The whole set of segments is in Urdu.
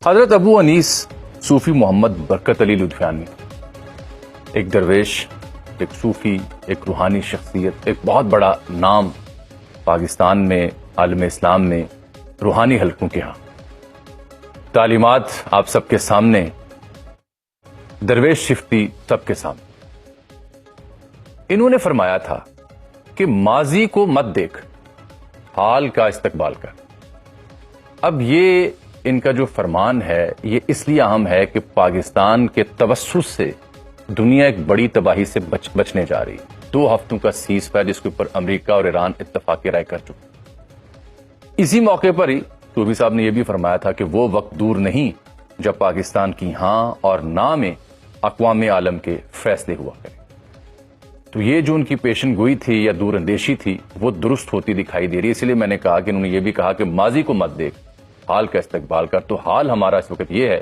حضرت ابو انیس صوفی محمد برکت علی لدھیانوی، ایک درویش، ایک صوفی، ایک روحانی شخصیت، ایک بہت بڑا نام پاکستان میں، عالم اسلام میں، روحانی حلقوں کے ہاں۔ تعلیمات آپ سب کے سامنے، درویش شفتی سب کے سامنے۔ انہوں نے فرمایا تھا کہ ماضی کو مت دیکھ، حال کا استقبال کر۔ اب یہ ان کا جو فرمان ہے یہ اس لیے اہم ہے کہ پاکستان کے توسط سے دنیا ایک بڑی تباہی سے بچنے جا رہی ہے۔ 2 ہفتوں کا سیز فائر جس کے اوپر امریکہ اور ایران اتفاقی رائے کر چکے۔ اسی موقع پر ہی صوفی صاحب نے یہ بھی فرمایا تھا کہ وہ وقت دور نہیں جب پاکستان کی ہاں اور نہ میں اقوام عالم کے فیصلے ہوا کریں۔ تو یہ جو ان کی پیشن گوئی تھی یا دور اندیشی تھی وہ درست ہوتی دکھائی دے رہی ہے۔ اس لیے میں نے کہا کہ انہوں نے یہ بھی کہا کہ ماضی کو مت دیکھ، حال کا استقبال کر۔ تو حال ہمارا اس وقت یہ ہے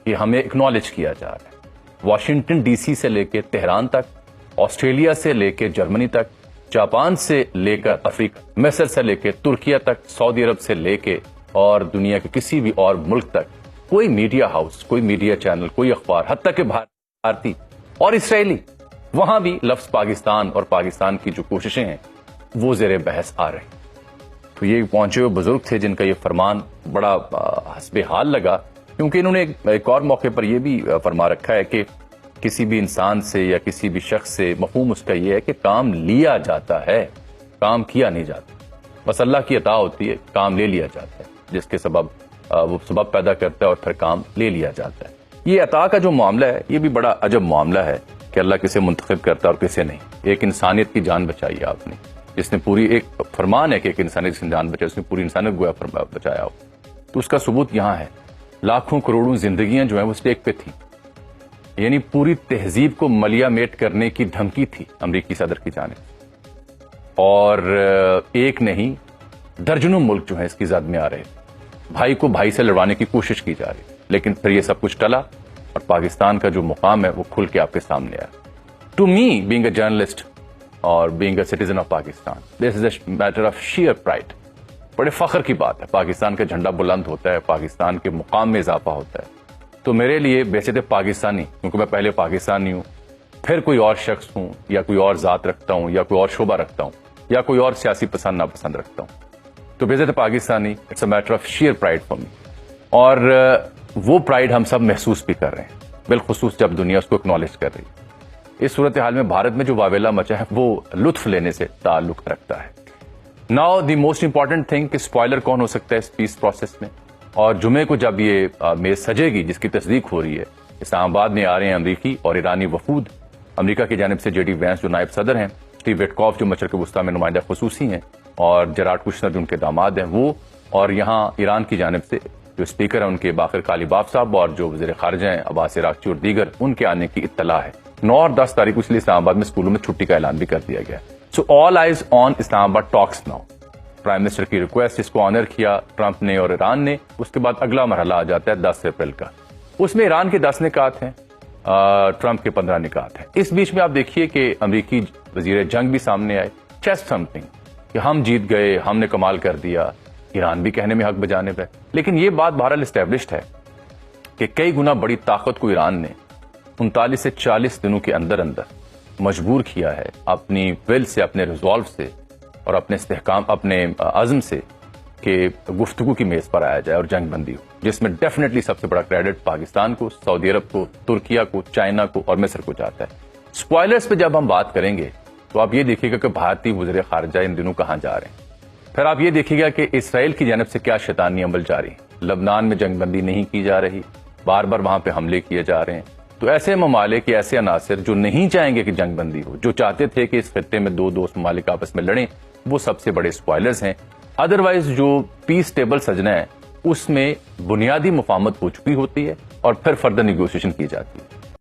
کہ ہمیں اکنالج کیا جا رہا ہے، واشنگٹن ڈی سی سے لے کے تہران تک، آسٹریلیا سے لے کے جرمنی تک، جاپان سے لے کر افریقہ، مصر سے لے کے ترکیہ تک، سعودی عرب سے لے کے اور دنیا کے کسی بھی اور ملک تک کوئی میڈیا ہاؤس، کوئی میڈیا چینل، کوئی اخبار، حتیٰ کہ بھارتی اور اسرائیلی، وہاں بھی لفظ پاکستان اور پاکستان کی جو کوششیں ہیں وہ زیر بحث آ رہے ہیں۔ تو یہ پہنچے ہوئے بزرگ تھے جن کا یہ فرمان بڑا حسب حال لگا، کیونکہ انہوں نے ایک اور موقع پر یہ بھی فرما رکھا ہے کہ کسی بھی انسان سے یا کسی بھی شخص سے مفہوم اس کا یہ ہے کہ کام لیا جاتا ہے، کام کیا نہیں جاتا۔ بس اللہ کی عطا ہوتی ہے، کام لے لیا جاتا ہے، جس کے سبب وہ سبب پیدا کرتا ہے اور پھر کام لے لیا جاتا ہے۔ یہ عطا کا جو معاملہ ہے یہ بھی بڑا عجب معاملہ ہے کہ اللہ کسے منتخب کرتا ہے اور کسے نہیں۔ ایک انسانیت کی جان بچائی ہے آپ نے، جس نے پوری، ایک فرمان ہے کہ ایک انسانیت کی جان بچائی، اس نے پوری انسانیت گویا بچایا ہو، تو اس کا ثبوت یہاں ہے۔ لاکھوں کروڑوں زندگیاں جو ہیں وہ اسٹیک پہ تھیں، یعنی پوری تہذیب کو ملیا میٹ کرنے کی دھمکی تھی امریکی صدر کی جانب، اور ایک نہیں درجنوں ملک جو ہیں اس کی زد میں آ رہے، بھائی کو بھائی سے لڑوانے کی کوشش کی جا رہی، لیکن پھر یہ سب کچھ ٹلا اور پاکستان کا جو مقام ہے وہ کھل کے آپ کے سامنے آیا۔ To me being a journalist اور being a citizen of Pakistan, this is a matter of sheer pride. بڑے فخر کی بات ہے، پاکستان کا جھنڈا بلند ہوتا ہے، پاکستان کے مقام میں اضافہ ہوتا ہے۔ تو میرے لیے بیسے پاکستانی، کیونکہ میں پہلے پاکستانی ہوں، پھر کوئی اور شخص ہوں یا کوئی اور ذات رکھتا ہوں یا کوئی اور شعبہ رکھتا ہوں یا کوئی اور سیاسی پسند ناپسند رکھتا ہوں، تو بیسے Pakistani it's a matter of sheer pride for me. اور وہ پرائڈ ہم سب محسوس بھی کر رہے ہیں، بالخصوص جب دنیا اس کو اکنالج کر رہی ہے۔ اس صورتحال میں بھارت میں جو واویلا مچا ہے وہ لطف لینے سے تعلق رکھتا ہے۔ Now the most important thing کہ اسپوائلر کون ہو سکتا ہے اس پیس پروسیس میں، اور جمعے کو جب یہ میز سجے گی جس کی تصدیق ہو رہی ہے، اسلام آباد میں آ رہے ہیں امریکی اور ایرانی وفود۔ امریکہ کی جانب سے جے ڈی وینس جو نائب صدر ہیں، اسٹیو وٹکوف جو مشرق وسطیٰ میں نمائندہ خصوصی ہیں، اور جیرارڈ کشنر جو ان کے داماد ہیں وہ، اور یہاں ایران کی جانب سے جو اسپیکر ہیں ان کے باقر کالیباف صاحب اور جو وزیر خارجہ ہیں عباس عراقچی اور دیگر، ان کے آنے کی اطلاع ہے۔ 9 اور 10 تاریخ کو اس لیے اسلام آباد میں اسکولوں میں چھٹی کا اعلان بھی کر دیا گیا۔ سو آل آئیز آن اسلام آباد ٹاکس ناؤ۔ پرائم منسٹر کی ریکویسٹ، اس کو آنر کیا ٹرمپ نے اور ایران نے۔ اس کے بعد اگلا مرحلہ آ جاتا ہے 10 اپریل کا، اس میں ایران کے 10 نکات ہیں، ٹرمپ کے 15 نکات ہیں۔ اس بیچ میں آپ دیکھیے کہ امریکی وزیر جنگ بھی سامنے آئے، چیسٹ تھمپنگ کہ ہم جیت گئے، ہم نے کمال کر دیا۔ ایران بھی کہنے میں حق بجانب ہے، لیکن یہ بات بہرحال اسٹیبلشڈ ہے کہ کئی گنا بڑی طاقت کو ایران نے 39 سے 40 دنوں کے اندر مجبور کیا ہے اپنی ول سے، اپنے ریزالو سے اور اپنے استحکام، اپنے عزم سے کہ گفتگو کی میز پر آیا جائے اور جنگ بندی ہو، جس میں ڈیفینیٹلی سب سے بڑا کریڈٹ پاکستان کو، سعودی عرب کو، ترکیہ کو، چائنا کو اور مصر کو جاتا ہے۔ اسپوائلرز پہ جب ہم بات کریں گے تو آپ یہ دیکھیے گا کہ بھارتی وزیر خارجہ ان دنوں کہاں جا رہے ہیں۔ پھر آپ یہ دیکھیے گا کہ اسرائیل کی جانب سے کیا شیطانی عمل جاری ہے، لبنان میں جنگ بندی نہیں کی جا رہی، بار بار وہاں پہ حملے کیے جا رہے ہیں۔ تو ایسے ممالک، ایسے عناصر جو نہیں چاہیں گے کہ جنگ بندی ہو، جو چاہتے تھے کہ اس خطے میں 2 دوست ممالک آپس میں لڑیں، وہ سب سے بڑے اسپوائلرز ہیں۔ ادروائز جو پیس ٹیبل سجنا ہے اس میں بنیادی مفاہمت ہو چکی ہوتی ہے اور پھر فردر نیگوشیشن کی جاتی ہے۔